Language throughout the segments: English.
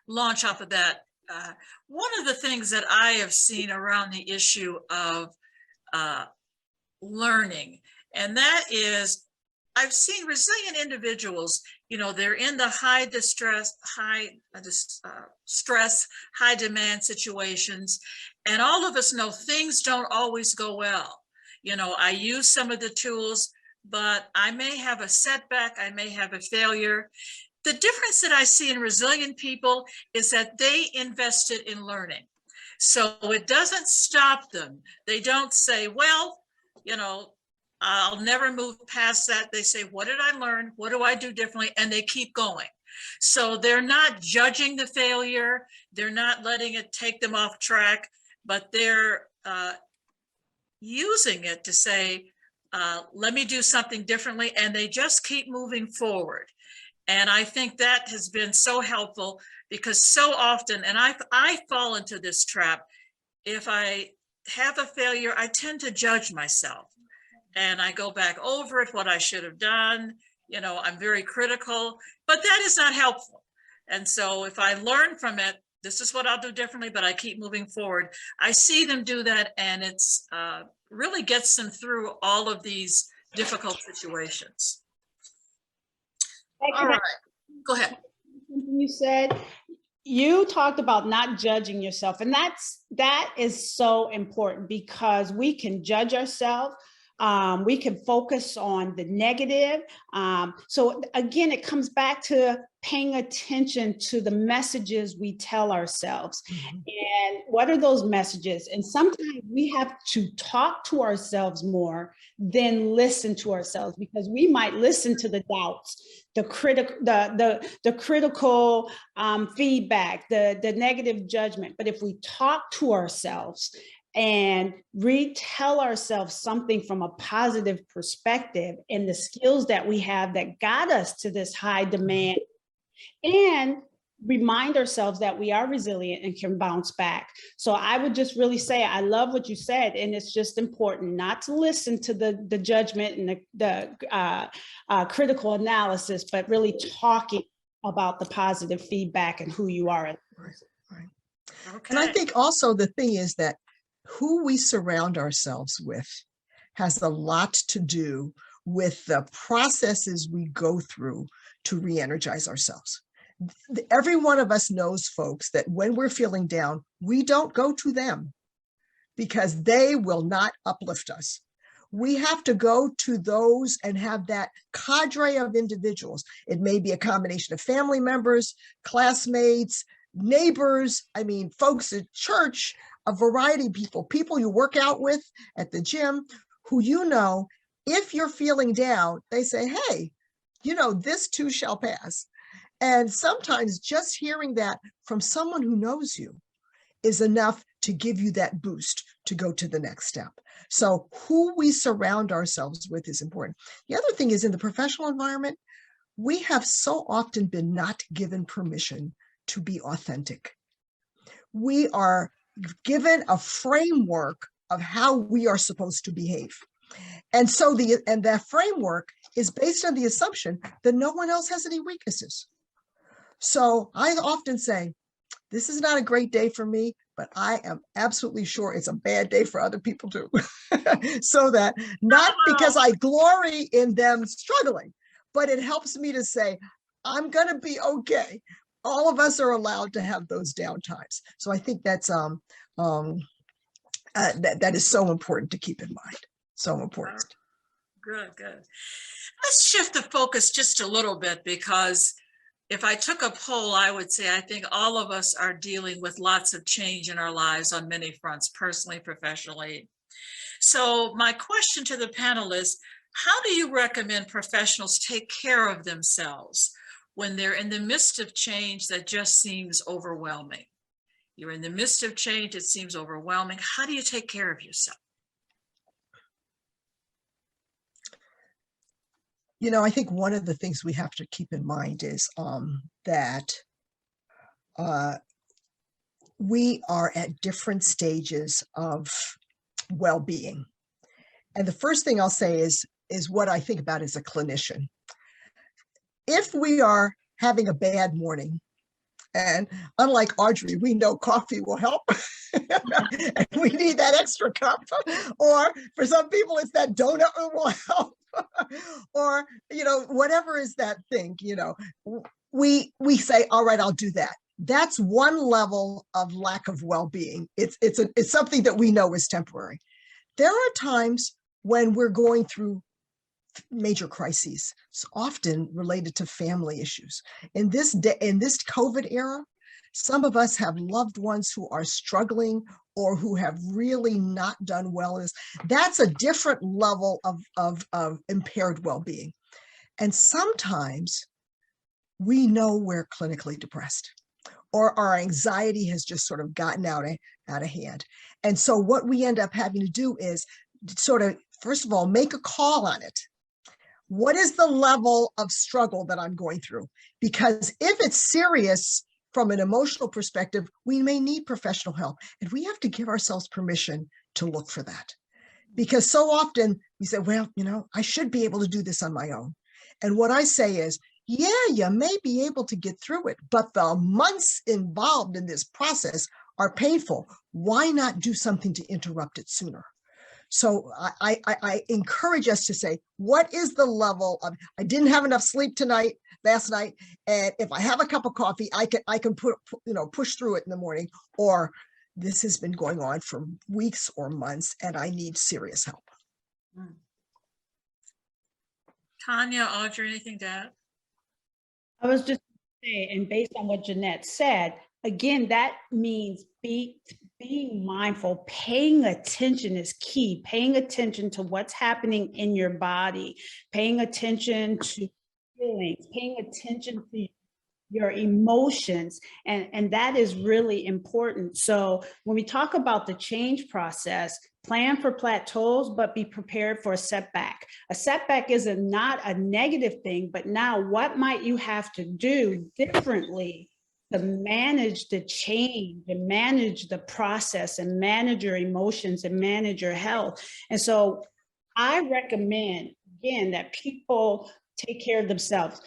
launch off of that. One of the things that I have seen around the issue of learning, and that is, I've seen resilient individuals, they're in the high distress, stress, high demand situations. And all of us know things don't always go well. I use some of the tools, but I may have a setback, I may have a failure. The difference that I see in resilient people is that they invested in learning. So it doesn't stop them. They don't say, well, I'll never move past that. They say, what did I learn? What do I do differently? And they keep going. So they're not judging the failure. They're not letting it take them off track, but they're using it to say, let me do something differently. And they just keep moving forward. And I think that has been so helpful, because so often, and I fall into this trap, if I have a failure, I tend to judge myself. And I go back over it, what I should have done. I'm very critical, but that is not helpful. And so if I learn from it, this is what I'll do differently, but I keep moving forward. I see them do that, and it's really gets them through all of these difficult situations. All right, go ahead. You said you talked about not judging yourself, and that is so important, because we can judge ourselves. We can focus on the negative. So again, it comes back to paying attention to the messages we tell ourselves. Mm-hmm. And what are those messages? And sometimes we have to talk to ourselves more than listen to ourselves, because we might listen to the doubts, the critical feedback, the negative judgment. But if we talk to ourselves and retell ourselves something from a positive perspective, and the skills that we have that got us to this high demand, and remind ourselves that we are resilient and can bounce back. So I would just really say, I love what you said, and it's just important not to listen to the judgment and the critical analysis, but really talking about the positive feedback and who you are. Right. Okay. And I think also the thing is that who we surround ourselves with has a lot to do with the processes we go through to re-energize ourselves. Every one of us knows, folks, that when we're feeling down, we don't go to them because they will not uplift us. We have to go to those and have that cadre of individuals. It may be a combination of family members, classmates, neighbors, folks at church, a variety of people you work out with at the gym, who if you're feeling down, they say, hey, this too shall pass. And sometimes just hearing that from someone who knows you is enough to give you that boost to go to the next step. So who we surround ourselves with is important. The other thing is, in the professional environment, we have so often been not given permission to be authentic. We are given a framework of how we are supposed to behave. And so that framework is based on the assumption that no one else has any weaknesses. So I often say, this is not a great day for me, but I am absolutely sure it's a bad day for other people too. So that not because I glory in them struggling, but it helps me to say, I'm going to be okay. All of us are allowed to have those down times. So I think that's that is so important to keep in mind. So important. Good. Let's shift the focus just a little bit, because if I took a poll, I would say I think all of us are dealing with lots of change in our lives on many fronts, personally, professionally. So my question to the panel is, how do you recommend professionals take care of themselves when they're in the midst of change that just seems overwhelming? You're in the midst of change, it seems overwhelming. How do you take care of yourself? I think one of the things we have to keep in mind is that we are at different stages of well-being. And the first thing I'll say is what I think about as a clinician. If we are having a bad morning, And unlike Audrey, we know coffee will help. And we need that extra cup. Or for some people, it's that donut will help. Or, whatever is that thing, we say, all right, I'll do that. That's one level of lack of well-being. It's something that we know is temporary. There are times when we're going through major crises, it's often related to family issues. In this COVID era, some of us have loved ones who are struggling or who have really not done well. That's a different level of impaired well-being. And sometimes we know we're clinically depressed, or our anxiety has just sort of gotten out of hand. And so what we end up having to do is sort of, first of all, make a call on it. What is the level of struggle that I'm going through? Because if it's serious from an emotional perspective, we may need professional help. And we have to give ourselves permission to look for that. Because so often we say, well, I should be able to do this on my own. And what I say is, yeah, you may be able to get through it, but the months involved in this process are painful. Why not do something to interrupt it sooner? So I encourage us to say, what is the level of, I didn't have enough sleep last night, and if I have a cup of coffee, I can push through it in the morning, or this has been going on for weeks or months and I need serious help. Tanya, Audrey, anything to add? I was just saying, and based on what Jeanette said, again, that means being mindful, paying attention is key. Paying attention to what's happening in your body, paying attention to feelings, paying attention to your emotions, and that is really important. So when we talk about the change process, plan for plateaus, but be prepared for a setback. A setback is not a negative thing, but now what might you have to do differently to manage the change and manage the process and manage your emotions and manage your health? And so I recommend, again, that people take care of themselves.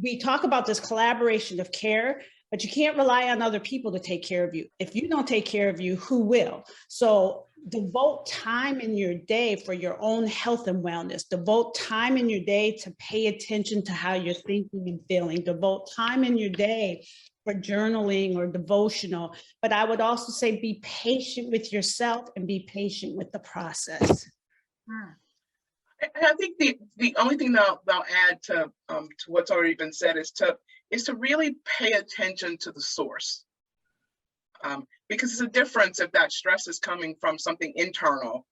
We talk about this collaboration of care, but you can't rely on other people to take care of you. If you don't take care of you, who will? So devote time in your day for your own health and wellness. Devote time in your day to pay attention to how you're thinking and feeling. Devote time in your day for journaling or devotional. But I would also say be patient with yourself and be patient with the process. And I think the only thing that I'll add to what's already been said is to really pay attention to the source, because it's a difference if that stress is coming from something internal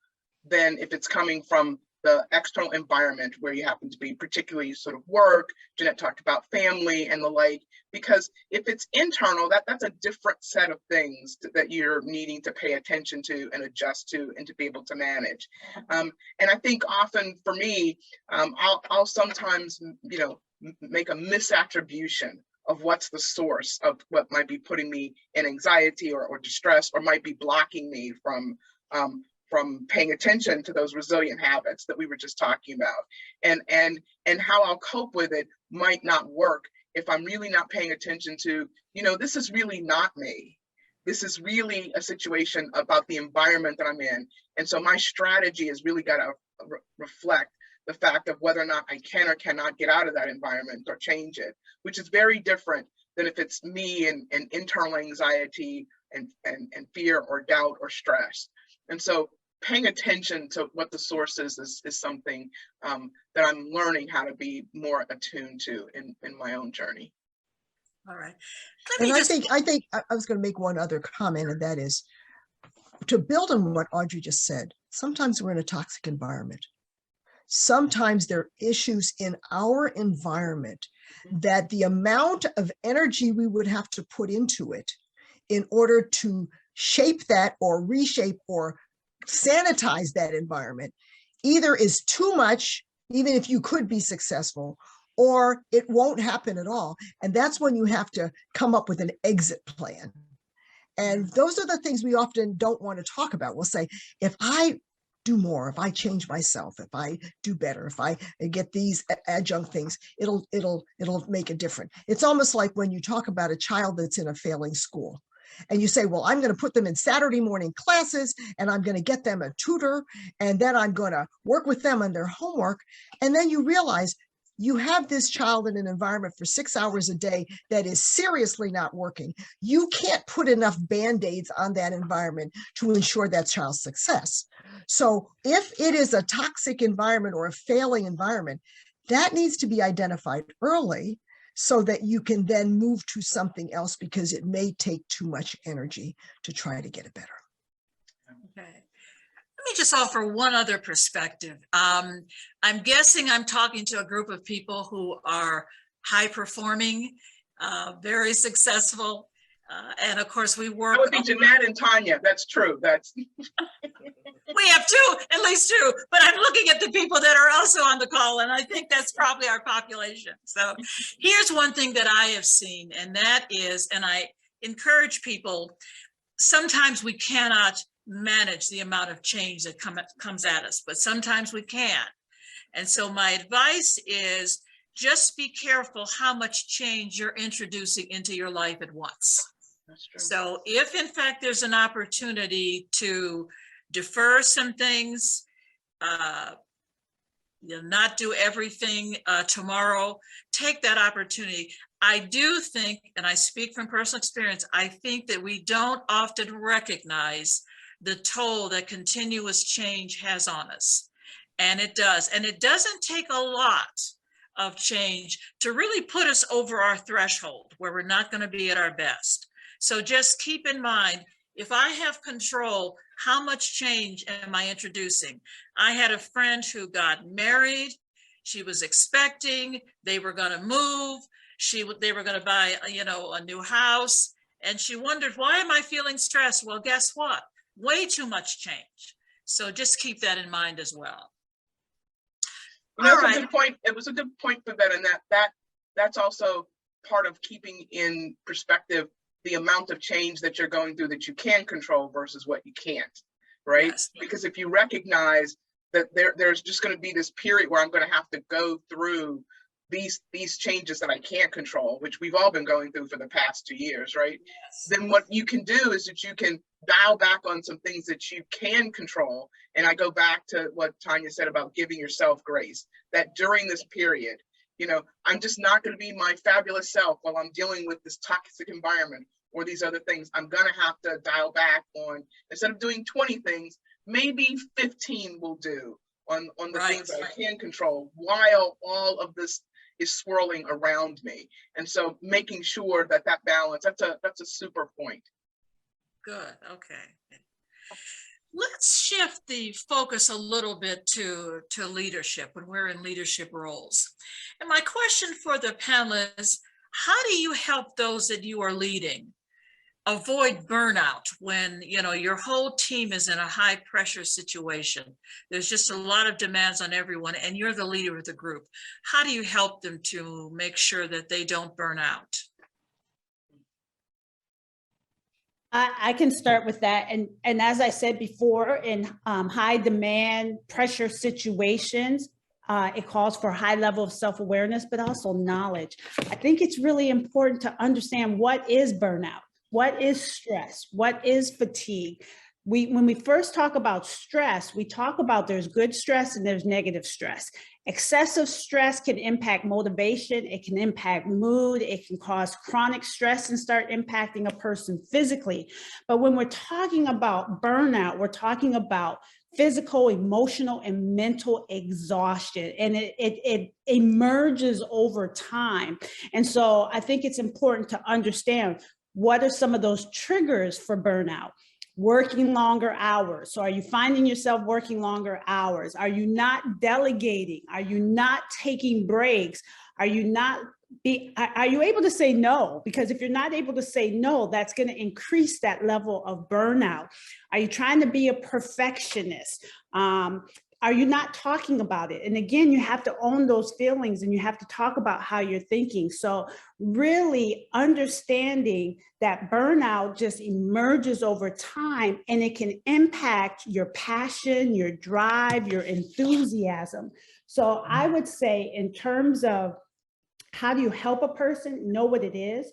than if it's coming from the external environment where you happen to be, particularly sort of work. Jeanette talked about family and the like, because if it's internal, that's a different set of things that you're needing to pay attention to and adjust to and to be able to manage. And I think often for me, I'll sometimes, make a misattribution of what's the source of what might be putting me in anxiety or distress, or might be blocking me from paying attention to those resilient habits that we were just talking about, and how I'll cope with it might not work if I'm really not paying attention to, this is really not me. This is really a situation about the environment that I'm in. And so my strategy has really got to reflect the fact of whether or not I can or cannot get out of that environment or change it, which is very different than if it's me and internal anxiety and fear or doubt or stress. And so paying attention to what the source is something that I'm learning how to be more attuned to in my own journey. All right. And I think I was going to make one other comment, and that is to build on what Audrey just said. Sometimes we're in a toxic environment. Sometimes there are issues in our environment that the amount of energy we would have to put into it in order to shape that or reshape or sanitize that environment either is too much, even if you could be successful, or it won't happen at all. And that's when you have to come up with an exit plan. And those are the things we often don't want to talk about. We'll say, if I do more, if I change myself, if I do better, if I get these adjunct things, it'll make a difference. It's almost like when you talk about a child that's in a failing school and you say, well, I'm going to put them in Saturday morning classes and I'm going to get them a tutor and then I'm going to work with them on their homework. And then you realize you have this child in an environment for 6 hours a day that is seriously not working. You can't put enough Band-Aids on that environment to ensure that child's success. So if it is a toxic environment or a failing environment, that needs to be identified early so that you can then move to something else, because it may take too much energy to try to get it better. Okay. Let me just offer one other perspective. I'm guessing I'm talking to a group of people who are high performing, very successful. And of course we work. That would be Jeanette and Tanya. That's true. That's. We have two, at least two, but I'm looking at the people that are also on the call, and I think that's probably our population. So here's one thing that I have seen, and that is, and I encourage people, sometimes we cannot manage the amount of change that comes at us, but sometimes we can. And so my advice is just be careful how much change you're introducing into your life at once. That's true. So if in fact there's an opportunity to defer some things, not do everything tomorrow, take that opportunity. I do think, and I speak from personal experience, I think that we don't often recognize the toll that continuous change has on us. And it does. And it doesn't take a lot of change to really put us over our threshold where we're not going to be at our best. So just keep in mind, if I have control, how much change am I introducing? I had a friend who got married. She was expecting, they were going to move. They were going to buy, a new house. And she wondered, why am I feeling stressed? Well, guess what? Way too much change. So just keep that in mind as well. That's a good point. It was a good point for that. And that's also part of keeping in perspective the amount of change that you're going through that you can control versus what you can't, right? Yes. Because if you recognize that there's just going to be this period where I'm going to have to go through these changes that I can't control, which we've all been going through for the past 2 years, right? Yes. Then what you can do is that you can dial back on some things that you can control. And I go back to what Tanya said about giving yourself grace, that during this period, I'm just not going to be my fabulous self while I'm dealing with this toxic environment or these other things. I'm going to have to dial back on, instead of doing 20 things, maybe 15 will do on the things that I can control while all of this is swirling around me. And so making sure that balance, that's a super point. Good. Okay. Let's shift the focus a little bit to leadership when we're in leadership roles. And my question for the panel is, how do you help those that you are leading avoid burnout when, your whole team is in a high pressure situation? There's just a lot of demands on everyone and you're the leader of the group. How do you help them to make sure that they don't burn out? I can start with that. And as I said before, in high demand pressure situations, it calls for a high level of self-awareness, but also knowledge. I think it's really important to understand what is burnout, what is stress, what is fatigue. When we first talk about stress, we talk about there's good stress and there's negative stress. Excessive stress can impact motivation, it can impact mood, it can cause chronic stress and start impacting a person physically. But when we're talking about burnout, we're talking about physical, emotional, and mental exhaustion, and it emerges over time. And so I think it's important to understand what are some of those triggers for burnout. Working longer hours. So are you finding yourself working longer hours? Are you not delegating? Are you not taking breaks? Are you able to say no? Because if you're not able to say no, that's going to increase that level of burnout. Are you trying to be a perfectionist? are you not talking about it? And again, you have to own those feelings and you have to talk about how you're thinking. So really understanding that burnout just emerges over time and it can impact your passion, your drive, your enthusiasm. So I would say in terms of how do you help a person, know what it is.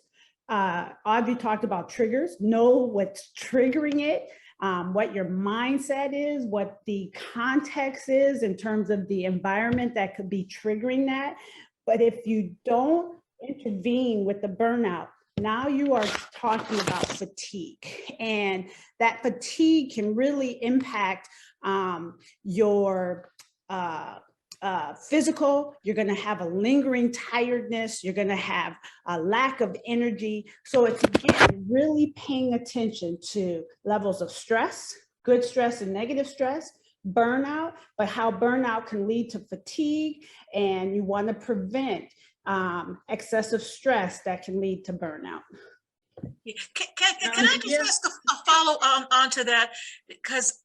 Audrey talked about triggers, know what's triggering it. What your mindset is, what the context is in terms of the environment that could be triggering that. But if you don't intervene with the burnout, now you are talking about fatigue, and that fatigue can really impact your physical. You're going to have a lingering tiredness. You're going to have a lack of energy. So it's, again, really paying attention to levels of stress, good stress and negative stress, burnout, but how burnout can lead to fatigue. And you want to prevent excessive stress that can lead to burnout. Can I just ask a follow on to that? Because